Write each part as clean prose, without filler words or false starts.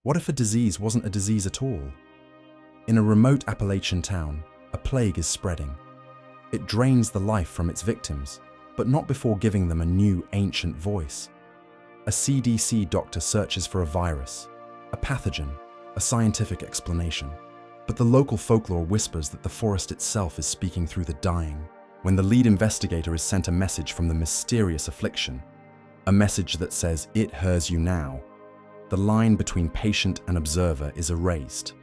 What if a disease wasn't a disease at all? In a remote Appalachian town, a plague is spreading. It drains the life from its victims, but not before giving them a new, ancient voice. A CDC doctor searches for a virus, a pathogen, a scientific explanation. But the local folklore whispers that the forest itself is speaking through the dying. When the lead investigator is sent a message from the mysterious affliction, a message that says, "It hears you now," the line between patient and observer is erased.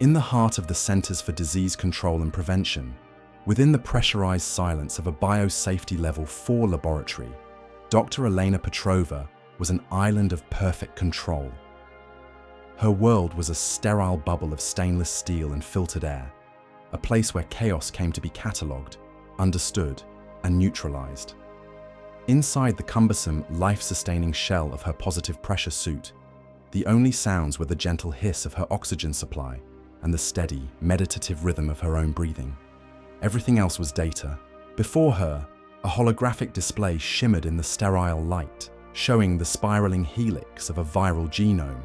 In the heart of the Centers for Disease Control and Prevention, within the pressurized silence of a biosafety level 4 laboratory, Dr. Alena Petrova was an island of perfect control. Her world was a sterile bubble of stainless steel and filtered air, a place where chaos came to be catalogued, understood, and neutralized. Inside the cumbersome, life-sustaining shell of her positive pressure suit, the only sounds were the gentle hiss of her oxygen supply and the steady, meditative rhythm of her own breathing. Everything else was data. Before her, a holographic display shimmered in the sterile light, showing the spiraling helix of a viral genome.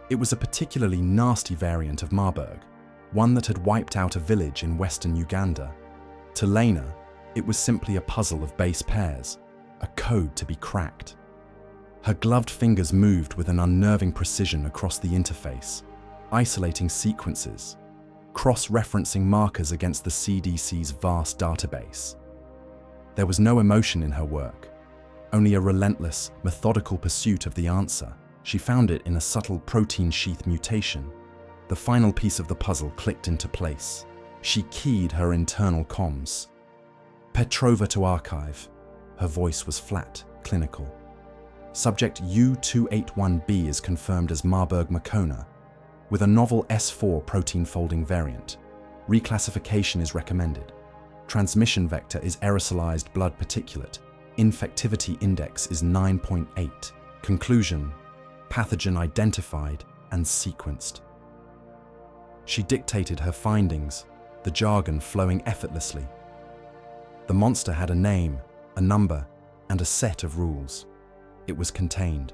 It was a particularly nasty variant of Marburg, one that had wiped out a village in western Uganda. To Lena, it was simply a puzzle of base pairs, a code to be cracked. Her gloved fingers moved with an unnerving precision across the interface, isolating sequences, cross-referencing markers against the CDC's vast database. There was no emotion in her work, only a relentless, methodical pursuit of the answer. She found it in a subtle protein sheath mutation. The final piece of the puzzle clicked into place. She keyed her internal comms. Petrova to archive. Her voice was flat, clinical. Subject U281B is confirmed as Marburg-Marcona, with a novel S4 protein folding variant. Reclassification is recommended. Transmission vector is aerosolized blood particulate. Infectivity index is 9.8. Conclusion: pathogen identified and sequenced. She dictated her findings, the jargon flowing effortlessly. The monster had a name, a number, and a set of rules. It was contained.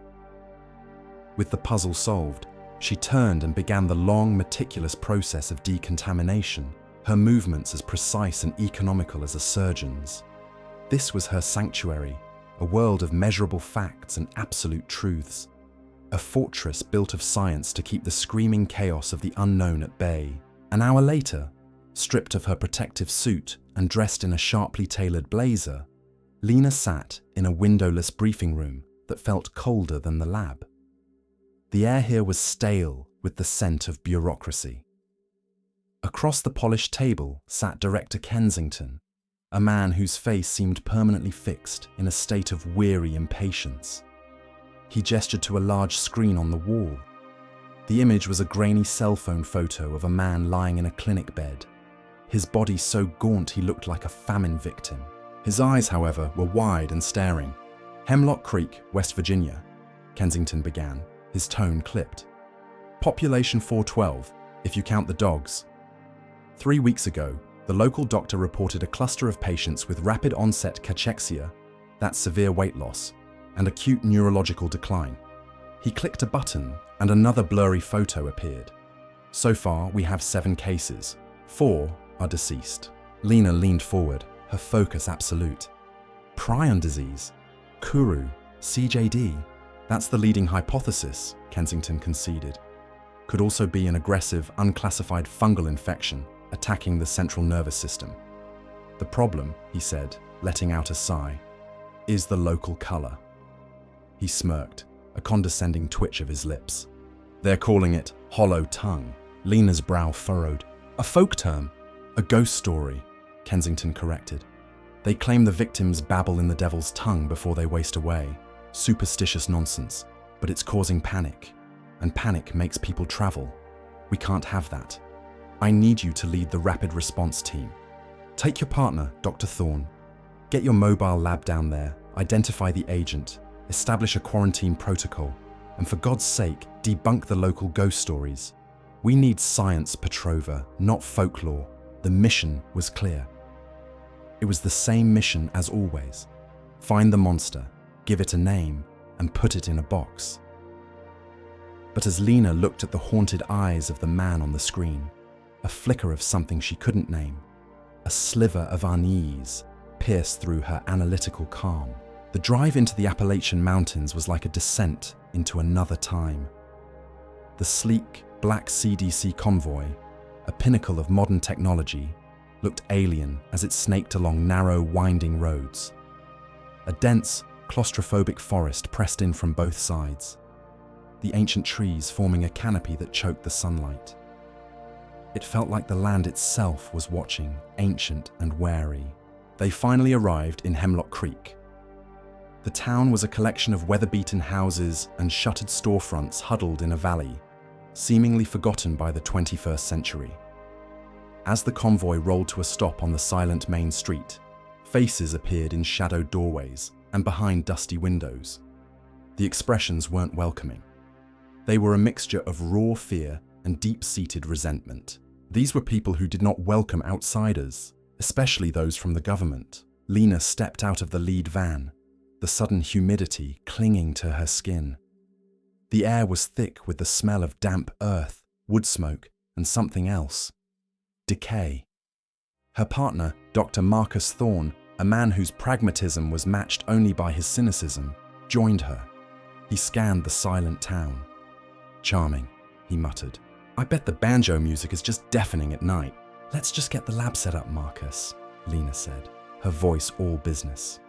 With the puzzle solved, she turned and began the long, meticulous process of decontamination, her movements as precise and economical as a surgeon's. This was her sanctuary, a world of measurable facts and absolute truths, a fortress built of science to keep the screaming chaos of the unknown at bay. An hour later, stripped of her protective suit and dressed in a sharply tailored blazer, Lena sat in a windowless briefing room that felt colder than the lab. The air here was stale with the scent of bureaucracy. Across the polished table sat Director Kensington, a man whose face seemed permanently fixed in a state of weary impatience. He gestured to a large screen on the wall. The image was a grainy cell phone photo of a man lying in a clinic bed, his body so gaunt he looked like a famine victim. His eyes, however, were wide and staring. "Hemlock Creek, West Virginia," Kensington began, his tone clipped. "Population 412, if you count the dogs." 3 weeks ago, the local doctor reported a cluster of patients with rapid onset cachexia, that's severe weight loss, and acute neurological decline. He clicked a button and another blurry photo appeared. "So far, we have 7 cases. 4 are deceased." Lena leaned forward, her focus absolute. "Prion disease? Kuru? CJD? That's the leading hypothesis," Kensington conceded. "Could also be an aggressive, unclassified fungal infection attacking the central nervous system. The problem," he said, letting out a sigh, "is the local color." He smirked, a condescending twitch of his lips. "They're calling it hollow tongue." Lena's brow furrowed. "A folk term, a ghost story," Kensington corrected. "They claim the victims babble in the devil's tongue before they waste away. Superstitious nonsense, but it's causing panic, and panic makes people travel. We can't have that. I need you to lead the rapid response team. Take your partner, Dr. Thorne. Get your mobile lab down there, identify the agent, establish a quarantine protocol, and for God's sake, debunk the local ghost stories. We need science, Petrova, not folklore." The mission was clear. It was the same mission as always. Find the monster, give it a name, and put it in a box. But as Lena looked at the haunted eyes of the man on the screen, a flicker of something she couldn't name, a sliver of unease, pierced through her analytical calm. The drive into the Appalachian Mountains was like a descent into another time. The sleek, black CDC convoy, a pinnacle of modern technology, looked alien as it snaked along narrow, winding roads. A dense, claustrophobic forest pressed in from both sides, the ancient trees forming a canopy that choked the sunlight. It felt like the land itself was watching, ancient and wary. They finally arrived in Hemlock Creek. The town was a collection of weather-beaten houses and shuttered storefronts huddled in a valley, seemingly forgotten by the 21st century. As the convoy rolled to a stop on the silent main street, faces appeared in shadowed doorways and behind dusty windows. The expressions weren't welcoming. They were a mixture of raw fear and deep-seated resentment. These were people who did not welcome outsiders, especially those from the government. Lena stepped out of the lead van, the sudden humidity clinging to her skin. The air was thick with the smell of damp earth, wood smoke, and something else: decay. Her partner, Dr. Marcus Thorne, a man whose pragmatism was matched only by his cynicism, joined her. He scanned the silent town. "Charming," he muttered. "I bet the banjo music is just deafening at night." "Let's just get the lab set up, Marcus," Lena said, her voice all business.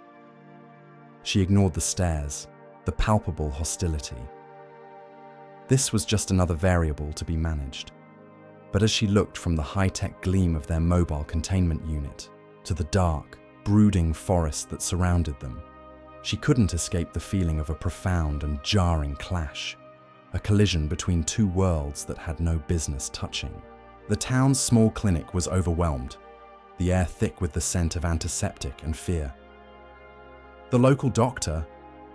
She ignored the stares, the palpable hostility. This was just another variable to be managed. But as she looked from the high-tech gleam of their mobile containment unit to the dark, brooding forest that surrounded them, she couldn't escape the feeling of a profound and jarring clash, a collision between two worlds that had no business touching. The town's small clinic was overwhelmed, the air thick with the scent of antiseptic and fear. The local doctor,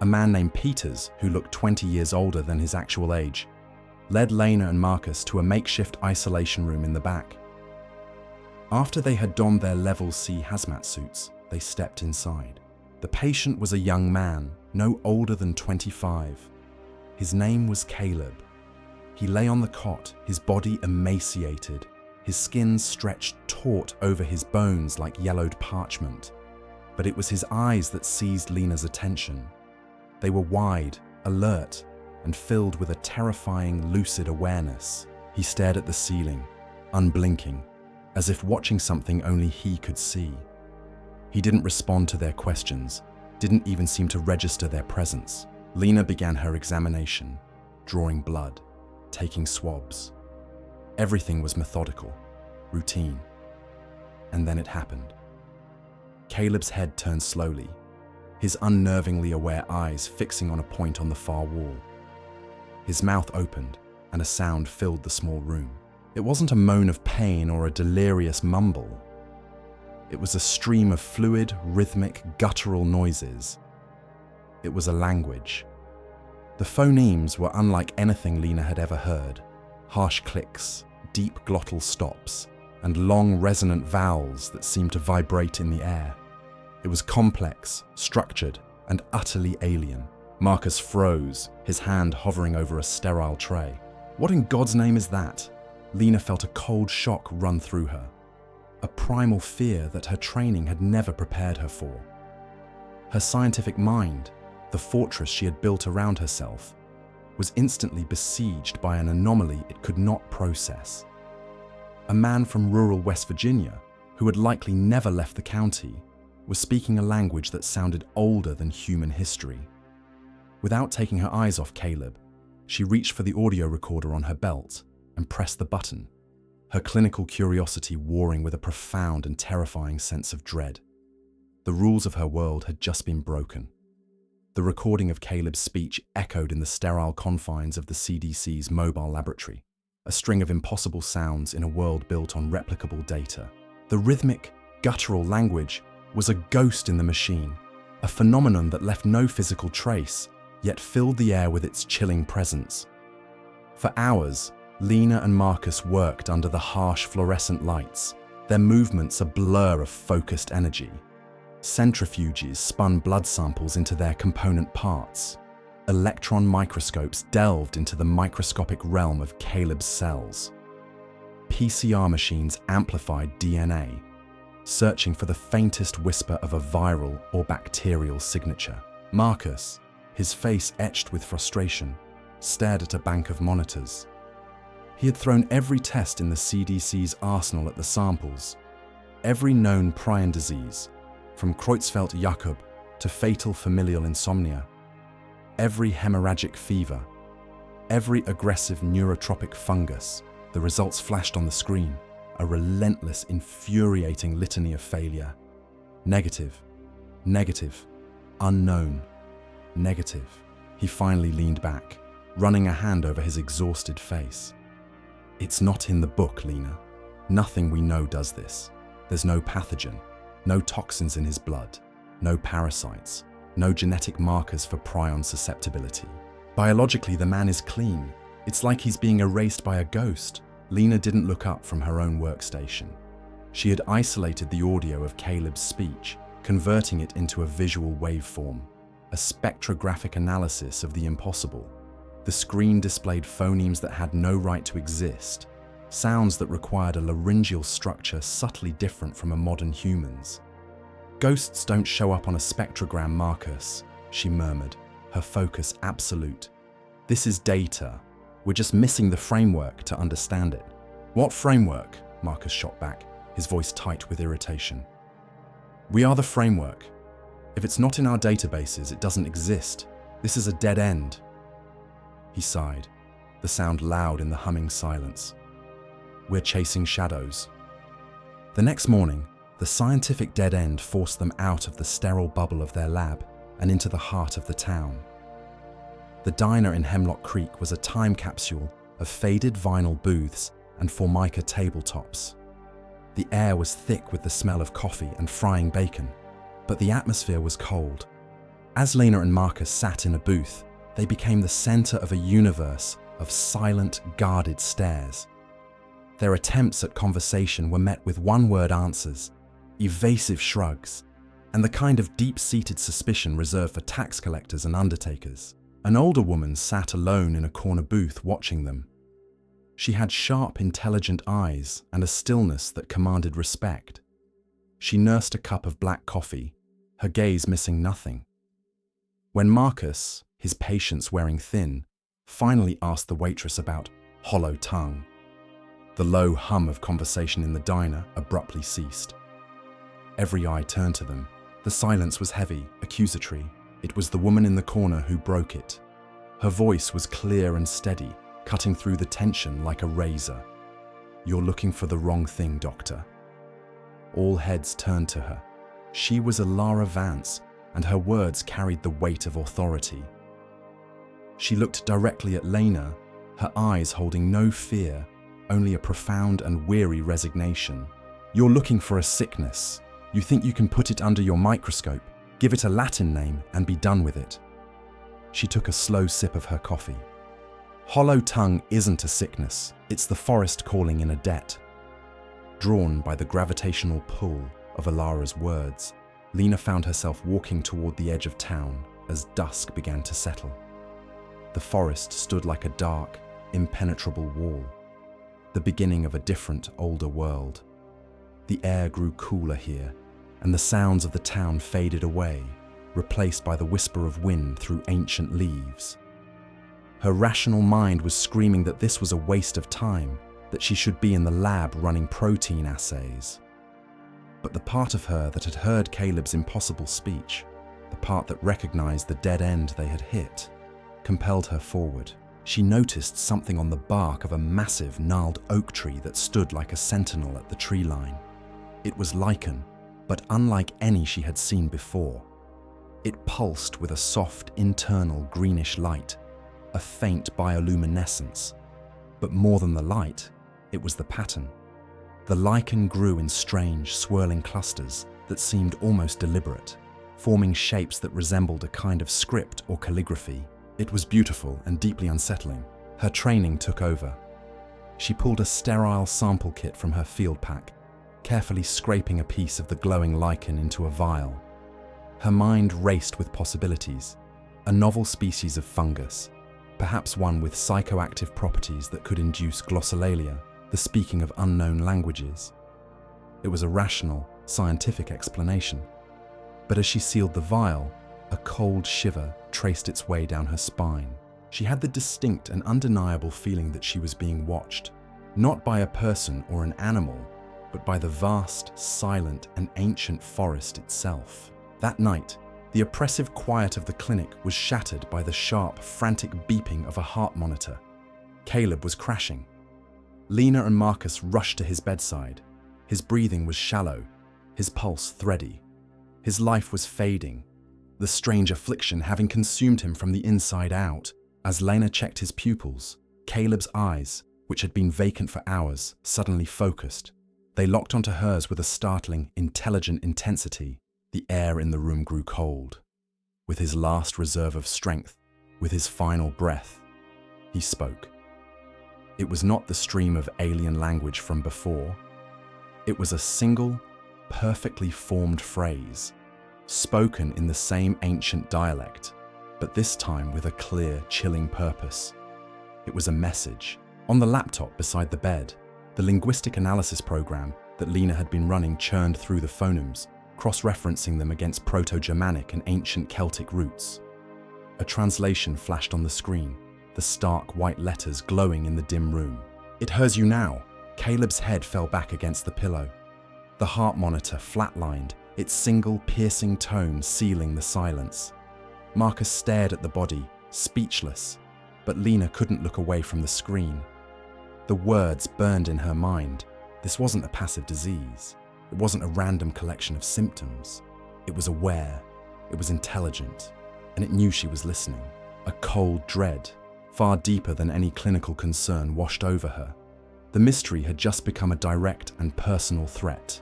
a man named Peters who looked 20 years older than his actual age, led Lena and Marcus to a makeshift isolation room in the back. After they had donned their Level C hazmat suits, they stepped inside. The patient was a young man, no older than 25. His name was Caleb. He lay on the cot, his body emaciated, his skin stretched taut over his bones like yellowed parchment. But it was his eyes that seized Lena's attention. They were wide, alert, and filled with a terrifying, lucid awareness. He stared at the ceiling, unblinking, as if watching something only he could see. He didn't respond to their questions, didn't even seem to register their presence. Lena began her examination, drawing blood, taking swabs. Everything was methodical, routine. And then it happened. Caleb's head turned slowly, his unnervingly aware eyes fixing on a point on the far wall. His mouth opened, and a sound filled the small room. It wasn't a moan of pain or a delirious mumble. It was a stream of fluid, rhythmic, guttural noises. It was a language. The phonemes were unlike anything Lena had ever heard. Harsh clicks, deep glottal stops, and long resonant vowels that seemed to vibrate in the air. It was complex, structured, and utterly alien. Marcus froze, his hand hovering over a sterile tray. What in God's name is that? Lena felt a cold shock run through her. A primal fear that her training had never prepared her for. Her scientific mind, the fortress she had built around herself, was instantly besieged by an anomaly it could not process. A man from rural West Virginia, who had likely never left the county, was speaking a language that sounded older than human history. Without taking her eyes off Caleb, she reached for the audio recorder on her belt and pressed the button, her clinical curiosity warring with a profound and terrifying sense of dread. The rules of her world had just been broken. The recording of Caleb's speech echoed in the sterile confines of the CDC's mobile laboratory, a string of impossible sounds in a world built on replicable data. The rhythmic, guttural language was a ghost in the machine, a phenomenon that left no physical trace, yet filled the air with its chilling presence. For hours, Lena and Marcus worked under the harsh fluorescent lights, their movements a blur of focused energy. Centrifuges spun blood samples into their component parts. Electron microscopes delved into the microscopic realm of Caleb's cells. PCR machines amplified DNA, searching for the faintest whisper of a viral or bacterial signature. Marcus, his face etched with frustration, stared at a bank of monitors. He had thrown every test in the CDC's arsenal at the samples. Every known prion disease, from Creutzfeldt-Jakob to fatal familial insomnia. Every hemorrhagic fever. Every aggressive neurotropic fungus. The results flashed on the screen. A relentless, infuriating litany of failure. Negative. Negative. Unknown. Negative. He finally leaned back, running a hand over his exhausted face. It's not in the book, Lena. Nothing we know does this. There's no pathogen, no toxins in his blood, no parasites, no genetic markers for prion susceptibility. Biologically, the man is clean. It's like he's being erased by a ghost. Lena didn't look up from her own workstation. She had isolated the audio of Caleb's speech, converting it into a visual waveform, a spectrographic analysis of the impossible. The screen displayed phonemes that had no right to exist, sounds that required a laryngeal structure subtly different from a modern human's. Ghosts don't show up on a spectrogram, Marcus, she murmured, her focus absolute. This is data. We're just missing the framework to understand it. What framework? Marcus shot back, his voice tight with irritation. We are the framework. If it's not in our databases, it doesn't exist. This is a dead end. He sighed, the sound loud in the humming silence. We're chasing shadows. The next morning, the scientific dead end forced them out of the sterile bubble of their lab and into the heart of the town. The diner in Hemlock Creek was a time capsule of faded vinyl booths and Formica tabletops. The air was thick with the smell of coffee and frying bacon, but the atmosphere was cold. As Lena and Marcus sat in a booth, they became the center of a universe of silent, guarded stares. Their attempts at conversation were met with one-word answers, evasive shrugs, and the kind of deep-seated suspicion reserved for tax collectors and undertakers. An older woman sat alone in a corner booth watching them. She had sharp, intelligent eyes and a stillness that commanded respect. She nursed a cup of black coffee, her gaze missing nothing. When Marcus, his patience wearing thin, finally asked the waitress about hollow tongue, the low hum of conversation in the diner abruptly ceased. Every eye turned to them. The silence was heavy, accusatory. It was the woman in the corner who broke it. Her voice was clear and steady, cutting through the tension like a razor. You're looking for the wrong thing, doctor. All heads turned to her. She was Alara Vance, and her words carried the weight of authority. She looked directly at Lena, her eyes holding no fear, only a profound and weary resignation. You're looking for a sickness. You think you can put it under your microscope, give it a Latin name, and be done with it. She took a slow sip of her coffee. Hollow tongue isn't a sickness, it's the forest calling in a debt. Drawn by the gravitational pull of Alara's words, Lena found herself walking toward the edge of town as dusk began to settle. The forest stood like a dark, impenetrable wall, the beginning of a different, older world. The air grew cooler here, and the sounds of the town faded away, replaced by the whisper of wind through ancient leaves. Her rational mind was screaming that this was a waste of time, that she should be in the lab running protein assays. But the part of her that had heard Caleb's impossible speech, the part that recognized the dead end they had hit, compelled her forward. She noticed something on the bark of a massive, gnarled oak tree that stood like a sentinel at the tree line. It was lichen, but unlike any she had seen before. It pulsed with a soft, internal greenish light, a faint bioluminescence. But more than the light, it was the pattern. The lichen grew in strange, swirling clusters that seemed almost deliberate, forming shapes that resembled a kind of script or calligraphy. It was beautiful and deeply unsettling. Her training took over. She pulled a sterile sample kit from her field pack, carefully scraping a piece of the glowing lichen into a vial. Her mind raced with possibilities. A novel species of fungus, perhaps one with psychoactive properties that could induce glossolalia, the speaking of unknown languages. It was a rational, scientific explanation. But as she sealed the vial, a cold shiver traced its way down her spine. She had the distinct and undeniable feeling that she was being watched, not by a person or an animal, but by the vast, silent, and ancient forest itself. That night, the oppressive quiet of the clinic was shattered by the sharp, frantic beeping of a heart monitor. Caleb was crashing. Lena and Marcus rushed to his bedside. His breathing was shallow, his pulse thready. His life was fading, the strange affliction having consumed him from the inside out. As Lena checked his pupils, Caleb's eyes, which had been vacant for hours, suddenly focused. They locked onto hers with a startling, intelligent intensity. The air in the room grew cold. With his last reserve of strength, with his final breath, he spoke. It was not the stream of alien language from before. It was a single, perfectly formed phrase, spoken in the same ancient dialect, but this time with a clear, chilling purpose. It was a message. On the laptop beside the bed, the linguistic analysis program that Lena had been running churned through the phonemes, cross-referencing them against Proto-Germanic and ancient Celtic roots. A translation flashed on the screen, the stark white letters glowing in the dim room. "It hears you now." Caleb's head fell back against the pillow. The heart monitor flatlined, its single piercing tone sealing the silence. Marcus stared at the body, speechless, but Lena couldn't look away from the screen. The words burned in her mind. This wasn't a passive disease. It wasn't a random collection of symptoms. It was aware, it was intelligent, and it knew she was listening. A cold dread, far deeper than any clinical concern, washed over her. The mystery had just become a direct and personal threat.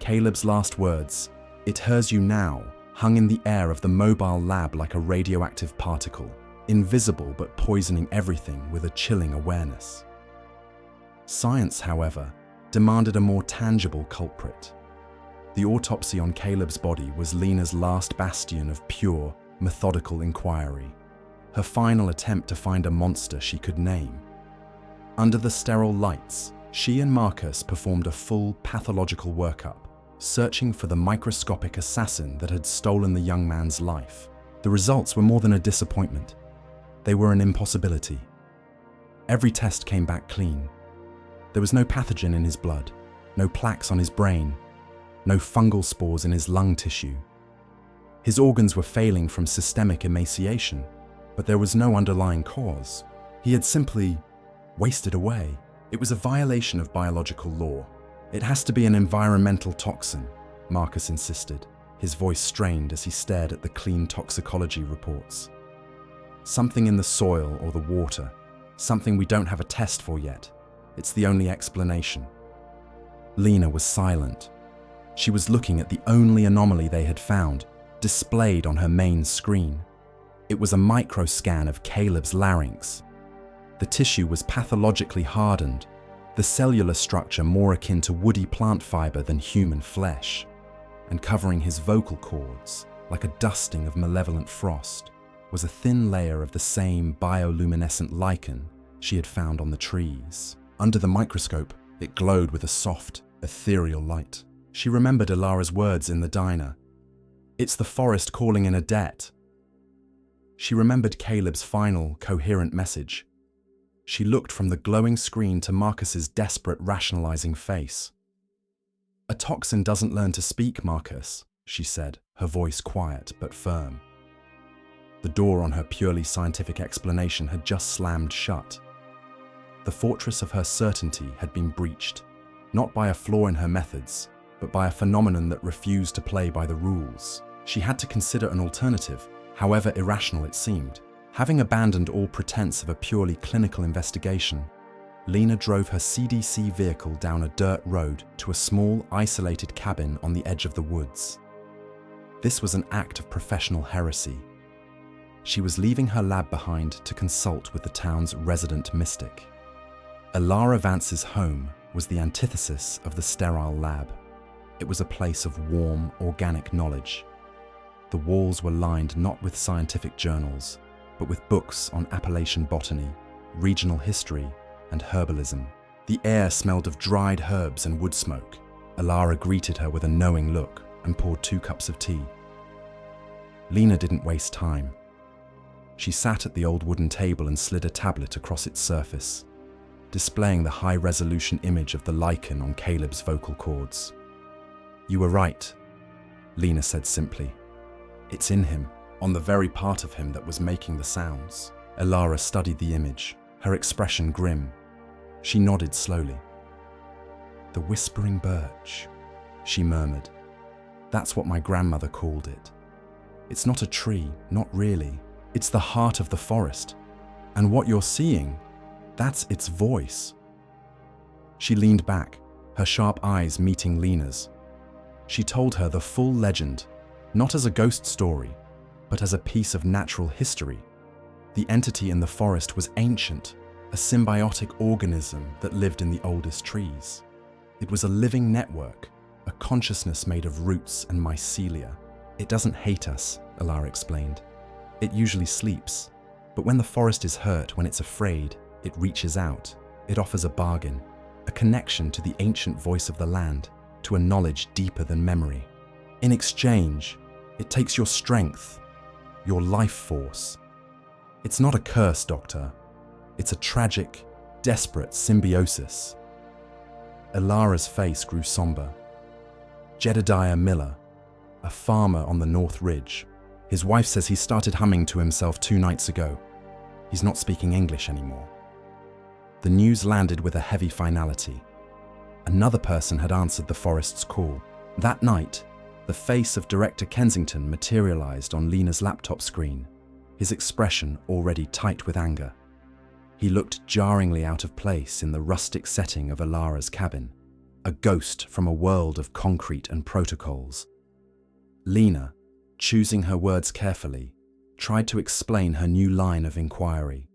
Caleb's last words, "It hears you now," hung in the air of the mobile lab like a radioactive particle, invisible but poisoning everything with a chilling awareness. Science, however, demanded a more tangible culprit. The autopsy on Caleb's body was Lena's last bastion of pure, methodical inquiry, her final attempt to find a monster she could name. Under the sterile lights, she and Marcus performed a full pathological workup, searching for the microscopic assassin that had stolen the young man's life. The results were more than a disappointment. They were an impossibility. Every test came back clean. There was no pathogen in his blood, no plaques on his brain, no fungal spores in his lung tissue. His organs were failing from systemic emaciation, but there was no underlying cause. He had simply wasted away. It was a violation of biological law. "It has to be an environmental toxin," Marcus insisted, his voice strained as he stared at the clean toxicology reports. "Something in the soil or the water, something we don't have a test for yet. It's the only explanation." Lena was silent. She was looking at the only anomaly they had found, displayed on her main screen. It was a microscan of Caleb's larynx. The tissue was pathologically hardened, the cellular structure more akin to woody plant fiber than human flesh, and covering his vocal cords, like a dusting of malevolent frost, was a thin layer of the same bioluminescent lichen she had found on the trees. Under the microscope, it glowed with a soft, ethereal light. She remembered Ilara's words in the diner. "It's the forest calling in a debt." She remembered Caleb's final, coherent message. She looked from the glowing screen to Marcus's desperate, rationalizing face. "A toxin doesn't learn to speak, Marcus," she said, her voice quiet but firm. The door on her purely scientific explanation had just slammed shut. The fortress of her certainty had been breached, not by a flaw in her methods, but by a phenomenon that refused to play by the rules. She had to consider an alternative, however irrational it seemed. Having abandoned all pretense of a purely clinical investigation, Lena drove her CDC vehicle down a dirt road to a small, isolated cabin on the edge of the woods. This was an act of professional heresy. She was leaving her lab behind to consult with the town's resident mystic. Ilana Vance's home was the antithesis of the sterile lab. It was a place of warm, organic knowledge. The walls were lined not with scientific journals, but with books on Appalachian botany, regional history, and herbalism. The air smelled of dried herbs and wood smoke. Alena greeted her with a knowing look and poured 2 cups of tea. Lena didn't waste time. She sat at the old wooden table and slid a tablet across its surface, displaying the high-resolution image of the lichen on Caleb's vocal cords. "You were right," Lena said simply. "It's in him, on the very part of him that was making the sounds." Alena studied the image, her expression grim. She nodded slowly. "The whispering birch," she murmured. "That's what my grandmother called it. It's not a tree, not really. It's the heart of the forest. And what you're seeing, that's its voice." She leaned back, her sharp eyes meeting Lena's. She told her the full legend, not as a ghost story, but as a piece of natural history. The entity in the forest was ancient, a symbiotic organism that lived in the oldest trees. It was a living network, a consciousness made of roots and mycelia. "It doesn't hate us," Alena explained. "It usually sleeps, but when the forest is hurt, when it's afraid, it reaches out. It offers a bargain, a connection to the ancient voice of the land, to a knowledge deeper than memory. In exchange, it takes your strength, your life force. It's not a curse, Doctor. It's a tragic, desperate symbiosis." Alena's face grew somber. Jedediah Miller, a farmer on the North Ridge. His wife says he started humming to himself 2 nights ago. He's not speaking English anymore. The news landed with a heavy finality. Another person had answered the forest's call. That night, the face of Director Kensington materialized on Lena's laptop screen, his expression already tight with anger. He looked jarringly out of place in the rustic setting of Alena's cabin, a ghost from a world of concrete and protocols. Lena, choosing her words carefully, tried to explain her new line of inquiry.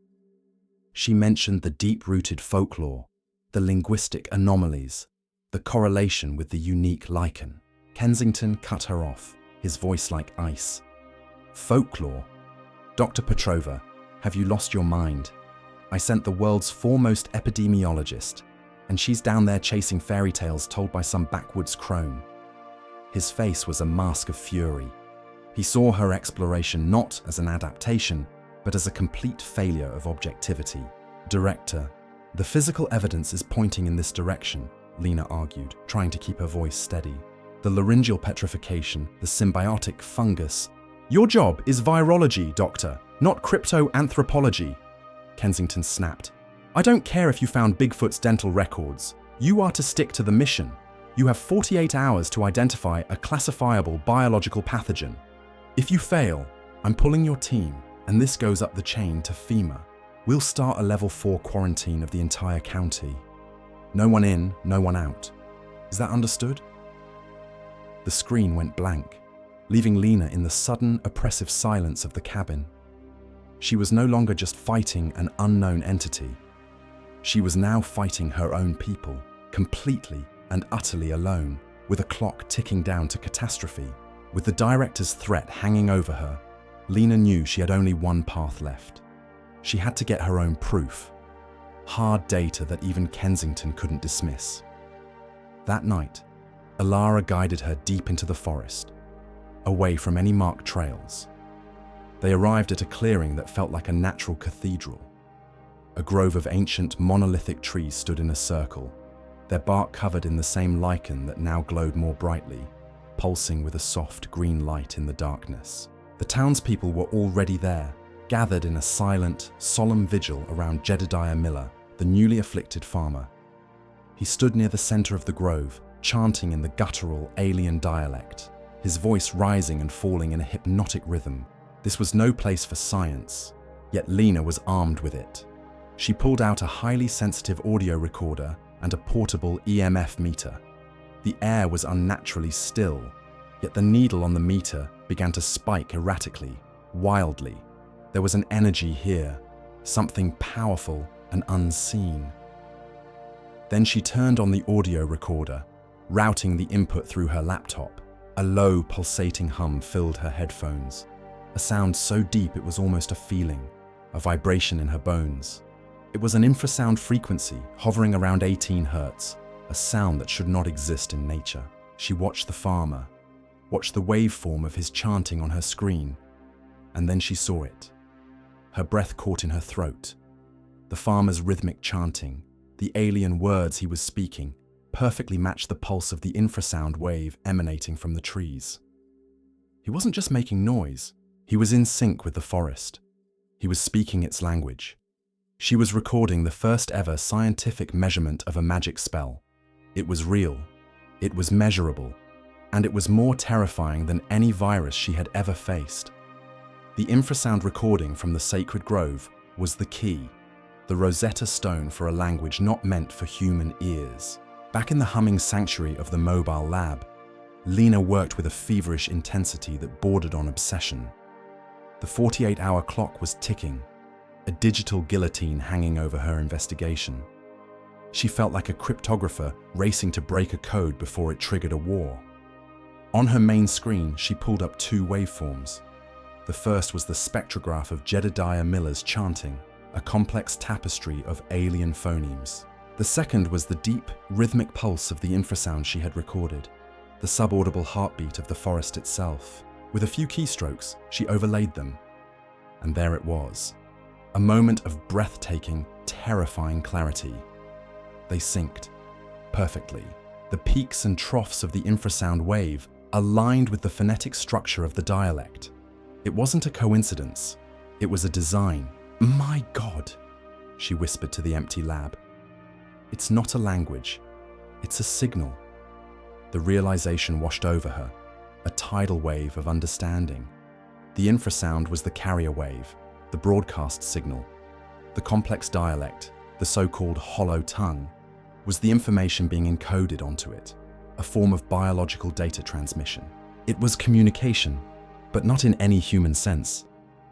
She mentioned the deep-rooted folklore, the linguistic anomalies, the correlation with the unique lichen. Kensington cut her off, his voice like ice. "Folklore? Dr. Petrova, have you lost your mind? I sent the world's foremost epidemiologist, and she's down there chasing fairy tales told by some backwoods crone." His face was a mask of fury. He saw her exploration not as an adaptation, but as a complete failure of objectivity. "Director, the physical evidence is pointing in this direction," Lena argued, trying to keep her voice steady. "The laryngeal petrification, the symbiotic fungus." "Your job is virology, Doctor, not cryptoanthropology," Kensington snapped. "I don't care if you found Bigfoot's dental records. You are to stick to the mission. You have 48 hours to identify a classifiable biological pathogen. If you fail, I'm pulling your team, and this goes up the chain to FEMA. We'll start a level 4 quarantine of the entire county. No one in, no one out. Is that understood?" The screen went blank, leaving Lena in the sudden, oppressive silence of the cabin. She was no longer just fighting an unknown entity. She was now fighting her own people, completely and utterly alone, with a clock ticking down to catastrophe. With the director's threat hanging over her, Lena knew she had only one path left. She had to get her own proof, hard data that even Kensington couldn't dismiss. That night, Alena guided her deep into the forest, away from any marked trails. They arrived at a clearing that felt like a natural cathedral. A grove of ancient monolithic trees stood in a circle, their bark covered in the same lichen that now glowed more brightly, pulsing with a soft green light in the darkness. The townspeople were already there, gathered in a silent, solemn vigil around Jedediah Miller, the newly afflicted farmer. He stood near the center of the grove, chanting in the guttural, alien dialect, his voice rising and falling in a hypnotic rhythm. This was no place for science, yet Lena was armed with it. She pulled out a highly sensitive audio recorder and a portable EMF meter. The air was unnaturally still, yet the needle on the meter began to spike erratically, wildly. There was an energy here, something powerful and unseen. Then she turned on the audio recorder, routing the input through her laptop. A low, pulsating hum filled her headphones, a sound so deep it was almost a feeling, a vibration in her bones. It was an infrasound frequency hovering around 18 hertz, a sound that should not exist in nature. She watched the farmer, watched the waveform of his chanting on her screen, and then she saw it. Her breath caught in her throat. The farmer's rhythmic chanting, the alien words he was speaking, perfectly matched the pulse of the infrasound wave emanating from the trees. He wasn't just making noise, he was in sync with the forest. He was speaking its language. She was recording the first ever scientific measurement of a magic spell. It was real, it was measurable, and it was more terrifying than any virus she had ever faced. The infrasound recording from the sacred grove was the key, the Rosetta Stone for a language not meant for human ears. Back in the humming sanctuary of the mobile lab, Lena worked with a feverish intensity that bordered on obsession. The 48-hour clock was ticking, a digital guillotine hanging over her investigation. She felt like a cryptographer racing to break a code before it triggered a war. On her main screen, she pulled up two waveforms. The first was the spectrograph of Jedediah Miller's chanting, a complex tapestry of alien phonemes. The second was the deep, rhythmic pulse of the infrasound she had recorded, the subaudible heartbeat of the forest itself. With a few keystrokes, she overlaid them. And there it was, a moment of breathtaking, terrifying clarity. They synced perfectly. The peaks and troughs of the infrasound wave aligned with the phonetic structure of the dialect. It wasn't a coincidence. It was a design. "My God," she whispered to the empty lab. "It's not a language. It's a signal." The realization washed over her, a tidal wave of understanding. The infrasound was the carrier wave, the broadcast signal. The complex dialect, the so-called hollow tongue, was the information being encoded onto it, a form of biological data transmission. It was communication, but not in any human sense.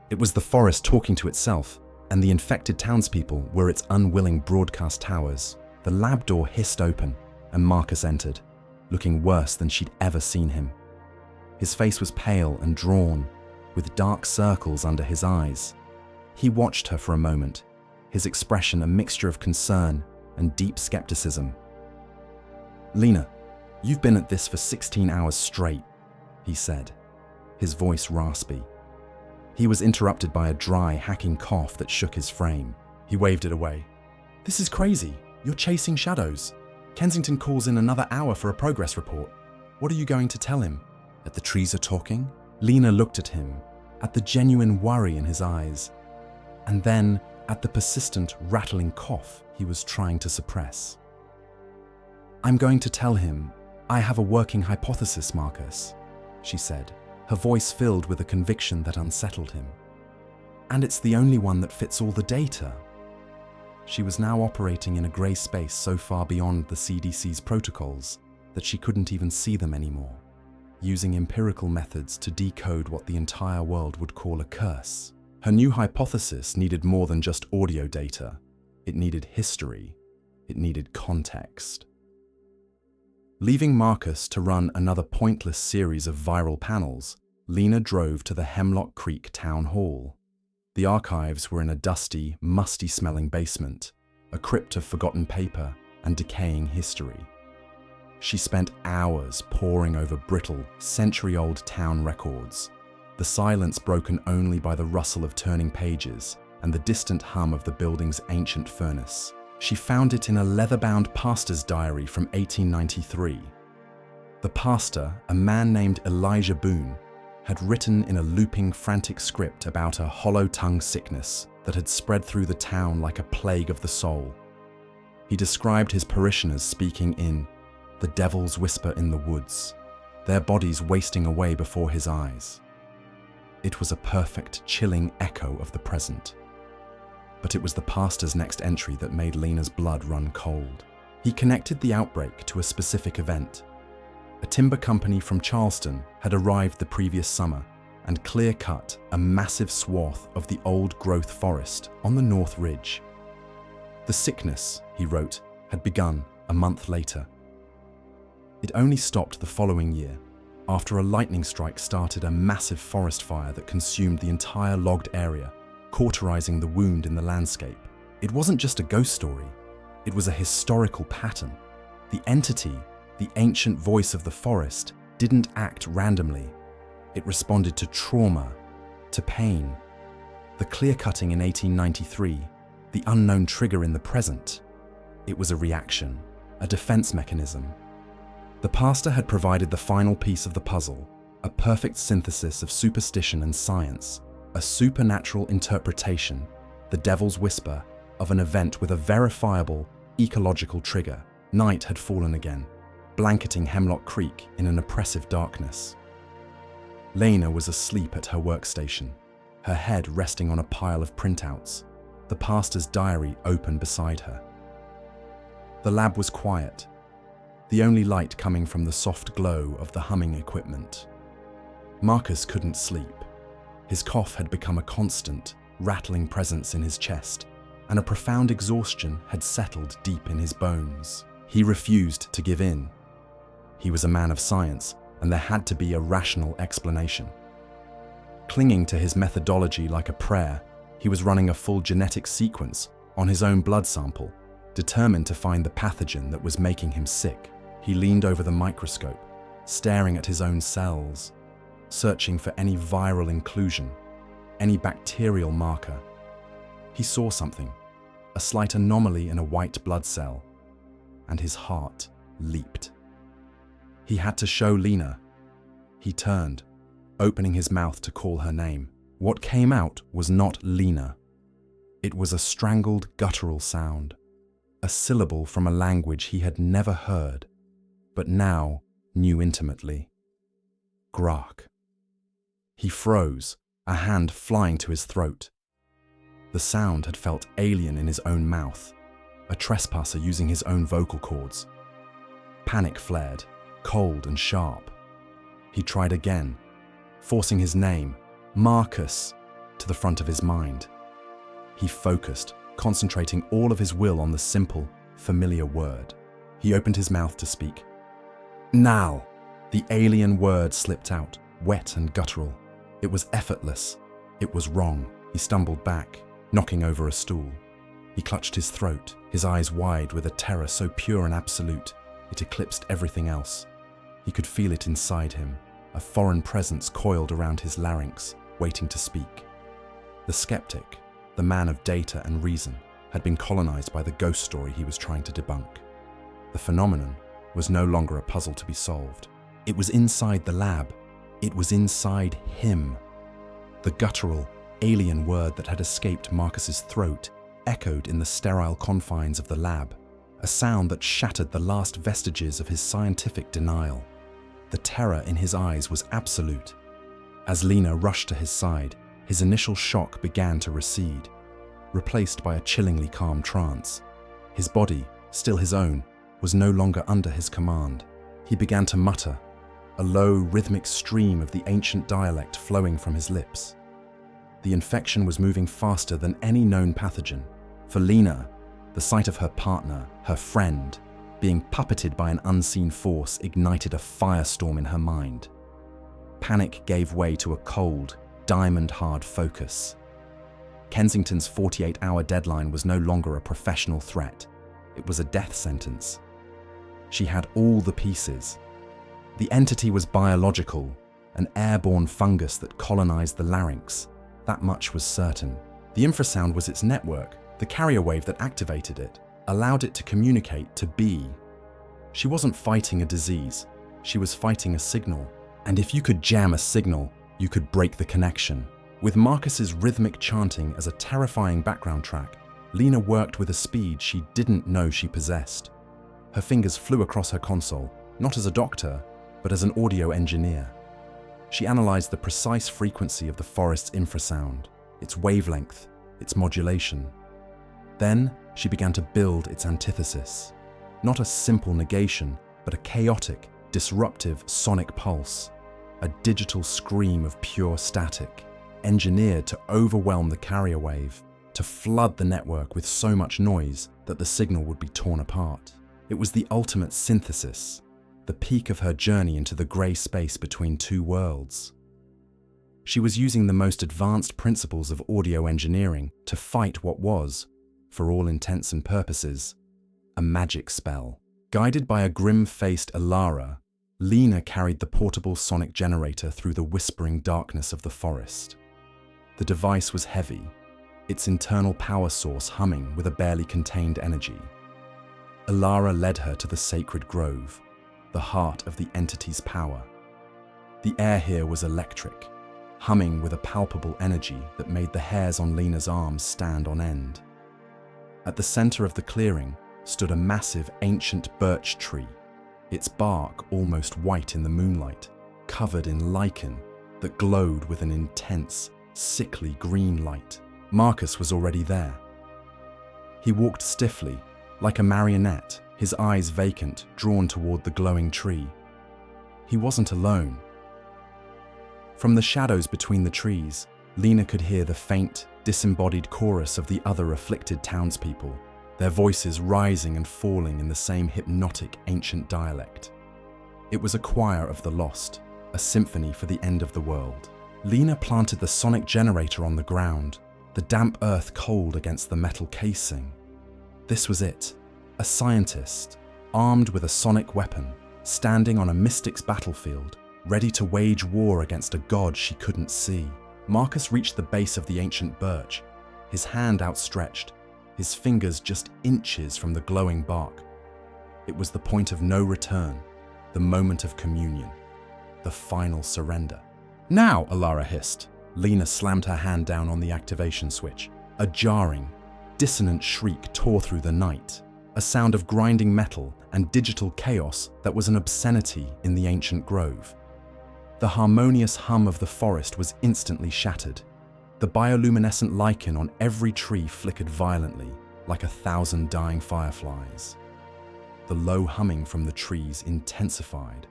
It was the forest talking to itself, and the infected townspeople were its unwilling broadcast towers. The lab door hissed open, and Marcus entered, looking worse than she'd ever seen him. His face was pale and drawn, with dark circles under his eyes. He watched her for a moment, his expression a mixture of concern and deep skepticism. "Lena, you've been at this for 16 hours straight," he said, his voice raspy. He was interrupted by a dry, hacking cough that shook his frame. He waved it away. "This is crazy. You're chasing shadows. Kensington calls in another hour for a progress report. What are you going to tell him? That the trees are talking?" Lena looked at him, at the genuine worry in his eyes, and then at the persistent, rattling cough he was trying to suppress. "I'm going to tell him I have a working hypothesis, Marcus," she said, her voice filled with a conviction that unsettled him. "And it's the only one that fits all the data." She was now operating in a grey space so far beyond the CDC's protocols that she couldn't even see them anymore, using empirical methods to decode what the entire world would call a curse. Her new hypothesis needed more than just audio data. It needed history. It needed context. Leaving Marcus to run another pointless series of viral panels, Lena drove to the Hemlock Creek town hall. The archives were in a dusty, musty-smelling basement, a crypt of forgotten paper and decaying history. She spent hours poring over brittle, century-old town records, the silence broken only by the rustle of turning pages and the distant hum of the building's ancient furnace. She found it in a leather-bound pastor's diary from 1893. The pastor, a man named Elijah Boone, had written in a looping, frantic script about a hollow-tongue sickness that had spread through the town like a plague of the soul. He described his parishioners speaking in the devil's whisper in the woods, their bodies wasting away before his eyes. It was a perfect, chilling echo of the present. But it was the pastor's next entry that made Lena's blood run cold. He connected the outbreak to a specific event. A timber company from Charleston had arrived the previous summer and clear-cut a massive swath of the old-growth forest on the North Ridge. The sickness, he wrote, had begun a month later. It only stopped the following year, after a lightning strike started a massive forest fire that consumed the entire logged area, cauterizing the wound in the landscape. It wasn't just a ghost story, it was a historical pattern. The entity, the ancient voice of the forest, didn't act randomly. It responded to trauma, to pain. The clear-cutting in 1893, the unknown trigger in the present. It was a reaction, a defense mechanism. The pastor had provided the final piece of the puzzle, a perfect synthesis of superstition and science, a supernatural interpretation, the devil's whisper, of an event with a verifiable, ecological trigger. Night had fallen again, blanketing Hemlock Creek in an oppressive darkness. Lena was asleep at her workstation, her head resting on a pile of printouts, the pastor's diary open beside her. The lab was quiet, the only light coming from the soft glow of the humming equipment. Marcus couldn't sleep. His cough had become a constant, rattling presence in his chest, and a profound exhaustion had settled deep in his bones. He refused to give in. He was a man of science, and there had to be a rational explanation. Clinging to his methodology like a prayer, he was running a full genetic sequence on his own blood sample, determined to find the pathogen that was making him sick. He leaned over the microscope, staring at his own cells, searching for any viral inclusion, any bacterial marker. He saw something, a slight anomaly in a white blood cell, and his heart leaped. He had to show Lena. He turned, opening his mouth to call her name. What came out was not Lena. It was a strangled, guttural sound, a syllable from a language he had never heard, but now knew intimately. Grok. He froze, a hand flying to his throat. The sound had felt alien in his own mouth, a trespasser using his own vocal cords. Panic flared, cold and sharp. He tried again, forcing his name, Marcus, to the front of his mind. He focused, concentrating all of his will on the simple, familiar word. He opened his mouth to speak. Now! The alien word slipped out, wet and guttural. It was effortless. It was wrong. He stumbled back, knocking over a stool. He clutched his throat, his eyes wide with a terror so pure and absolute, it eclipsed everything else. He could feel it inside him, a foreign presence coiled around his larynx, waiting to speak. The skeptic, the man of data and reason, had been colonized by the ghost story he was trying to debunk. The phenomenon was no longer a puzzle to be solved. It was inside the lab. It was inside him. The guttural, alien word that had escaped Marcus's throat echoed in the sterile confines of the lab, a sound that shattered the last vestiges of his scientific denial. The terror in his eyes was absolute. As Lena rushed to his side, his initial shock began to recede, replaced by a chillingly calm trance. His body, still his own, was no longer under his command. He began to mutter, a low, rhythmic stream of the ancient dialect flowing from his lips. The infection was moving faster than any known pathogen. For Lena, the sight of her partner, her friend, being puppeted by an unseen force ignited a firestorm in her mind. Panic gave way to a cold, diamond-hard focus. Kensington's 48-hour deadline was no longer a professional threat. It was a death sentence. She had all the pieces. The entity was biological, an airborne fungus that colonized the larynx. That much was certain. The infrasound was its network, the carrier wave that activated it, allowed it to communicate, to be. She wasn't fighting a disease, she was fighting a signal. And if you could jam a signal, you could break the connection. With Marcus's rhythmic chanting as a terrifying background track, Lena worked with a speed she didn't know she possessed. Her fingers flew across her console, not as a doctor, but as an audio engineer. She analyzed the precise frequency of the forest's infrasound, its wavelength, its modulation. Then she began to build its antithesis. Not a simple negation, but a chaotic, disruptive sonic pulse, a digital scream of pure static, engineered to overwhelm the carrier wave, to flood the network with so much noise that the signal would be torn apart. It was the ultimate synthesis, the peak of her journey into the grey space between two worlds. She was using the most advanced principles of audio engineering to fight what was, for all intents and purposes, a magic spell. Guided by a grim-faced Alara, Lena carried the portable sonic generator through the whispering darkness of the forest. The device was heavy, its internal power source humming with a barely contained energy. Alara led her to the sacred grove, the heart of the entity's power. The air here was electric, humming with a palpable energy that made the hairs on Lena's arms stand on end. At the center of the clearing stood a massive ancient birch tree, its bark almost white in the moonlight, covered in lichen that glowed with an intense, sickly green light. Marcus was already there. He walked stiffly, like a marionette, his eyes vacant, drawn toward the glowing tree. He wasn't alone. From the shadows between the trees, Lena could hear the faint, disembodied chorus of the other afflicted townspeople, their voices rising and falling in the same hypnotic ancient dialect. It was a choir of the lost, a symphony for the end of the world. Lena planted the sonic generator on the ground, the damp earth cold against the metal casing. This was it, a scientist, armed with a sonic weapon, standing on a mystic's battlefield, ready to wage war against a god she couldn't see. Marcus reached the base of the ancient birch, his hand outstretched, his fingers just inches from the glowing bark. It was the point of no return, the moment of communion, the final surrender. "Now!" Alara hissed. Lena slammed her hand down on the activation switch. A jarring, dissonant shriek tore through the night, a sound of grinding metal and digital chaos that was an obscenity in the ancient grove. The harmonious hum of the forest was instantly shattered. The bioluminescent lichen on every tree flickered violently, like 1,000 dying fireflies. The low humming from the trees intensified,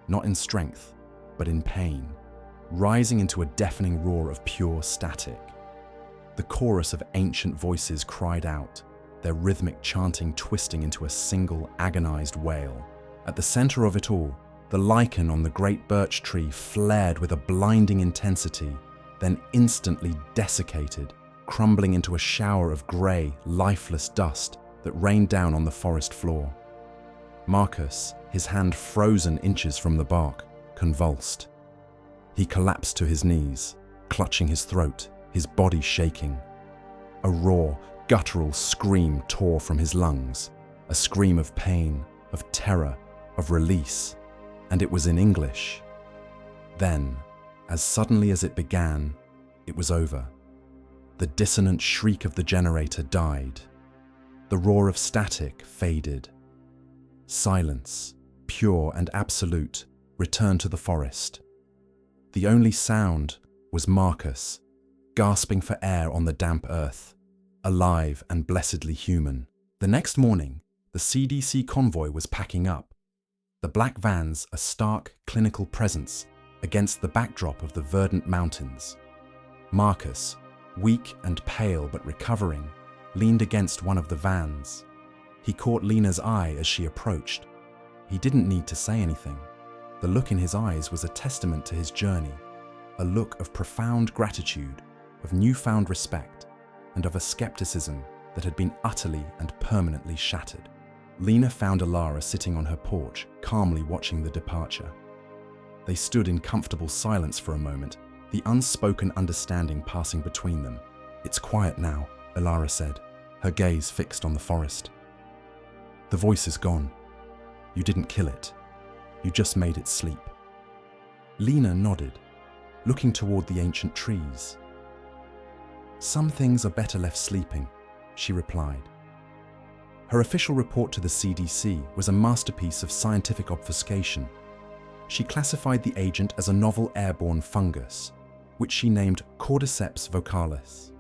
not in strength, but in pain, rising into a deafening roar of pure static. The chorus of ancient voices cried out, their rhythmic chanting twisting into a single agonized wail. At the center of it all, the lichen on the great birch tree flared with a blinding intensity, then instantly desiccated, crumbling into a shower of grey, lifeless dust that rained down on the forest floor. Marcus, his hand frozen inches from the bark, convulsed. He collapsed to his knees, clutching his throat, his body shaking. A raw, guttural scream tore from his lungs, a scream of pain, of terror, of release, and it was in English. Then, as suddenly as it began, it was over. The dissonant shriek of the generator died. The roar of static faded. Silence, pure and absolute, returned to the forest. The only sound was Marcus, gasping for air on the damp earth, alive and blessedly human. The next morning, the CDC convoy was packing up, the black vans a stark, clinical presence against the backdrop of the verdant mountains. Marcus, weak and pale but recovering, leaned against one of the vans. He caught Lena's eye as she approached. He didn't need to say anything. The look in his eyes was a testament to his journey, a look of profound gratitude, of newfound respect, and of a skepticism that had been utterly and permanently shattered. Lena found Alara sitting on her porch, calmly watching the departure. They stood in comfortable silence for a moment, the unspoken understanding passing between them. "It's quiet now," Alara said, her gaze fixed on the forest. "The voice is gone. You didn't kill it. You just made it sleep." Lena nodded, looking toward the ancient trees. "Some things are better left sleeping," she replied. Her official report to the CDC was a masterpiece of scientific obfuscation. She classified the agent as a novel airborne fungus, which she named Cordyceps vocalis.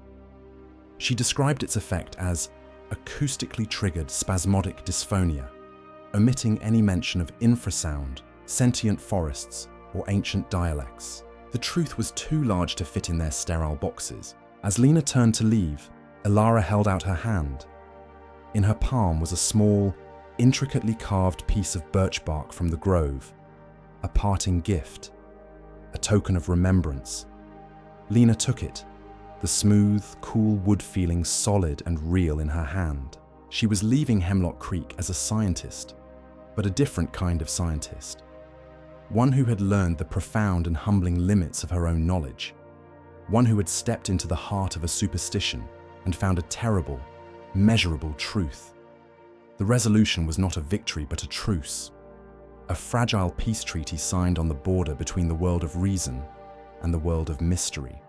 She described its effect as acoustically triggered spasmodic dysphonia, omitting any mention of infrasound, sentient forests, or ancient dialects. The truth was too large to fit in their sterile boxes. As Lena turned to leave, Alara held out her hand. In her palm was a small, intricately carved piece of birch bark from the grove, a parting gift, a token of remembrance. Lena took it, the smooth, cool wood feeling solid and real in her hand. She was leaving Hemlock Creek as a scientist, but a different kind of scientist. One who had learned the profound and humbling limits of her own knowledge. One who had stepped into the heart of a superstition and found a terrible, measurable truth. The resolution was not a victory but a truce, a fragile peace treaty signed on the border between the world of reason and the world of mystery.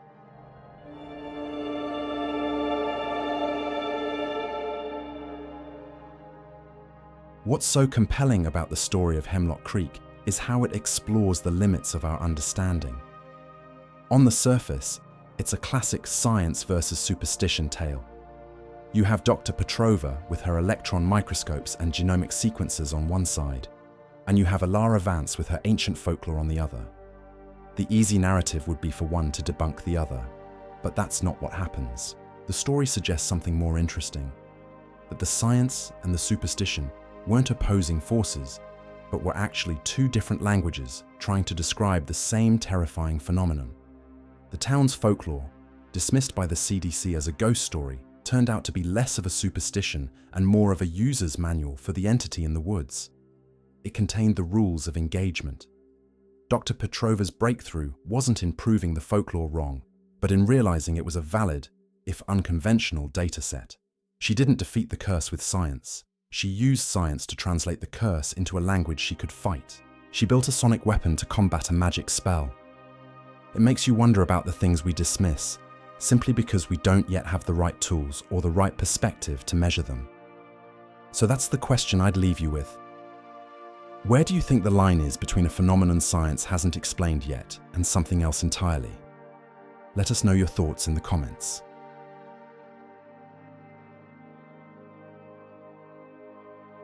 What's so compelling about the story of Hemlock Creek is how it explores the limits of our understanding. On the surface, it's a classic science versus superstition tale. You have Dr. Petrova with her electron microscopes and genomic sequences on one side, and you have Alena Vance with her ancient folklore on the other. The easy narrative would be for one to debunk the other, but that's not what happens. The story suggests something more interesting, that the science and the superstition weren't opposing forces, but were actually two different languages trying to describe the same terrifying phenomenon. The town's folklore, dismissed by the CDC as a ghost story, turned out to be less of a superstition and more of a user's manual for the entity in the woods. It contained the rules of engagement. Dr. Petrova's breakthrough wasn't in proving the folklore wrong, but in realizing it was a valid, if unconventional, data set. She didn't defeat the curse with science. She used science to translate the curse into a language she could fight. She built a sonic weapon to combat a magic spell. It makes you wonder about the things we dismiss, simply because we don't yet have the right tools or the right perspective to measure them. So that's the question I'd leave you with. Where do you think the line is between a phenomenon science hasn't explained yet and something else entirely? Let us know your thoughts in the comments.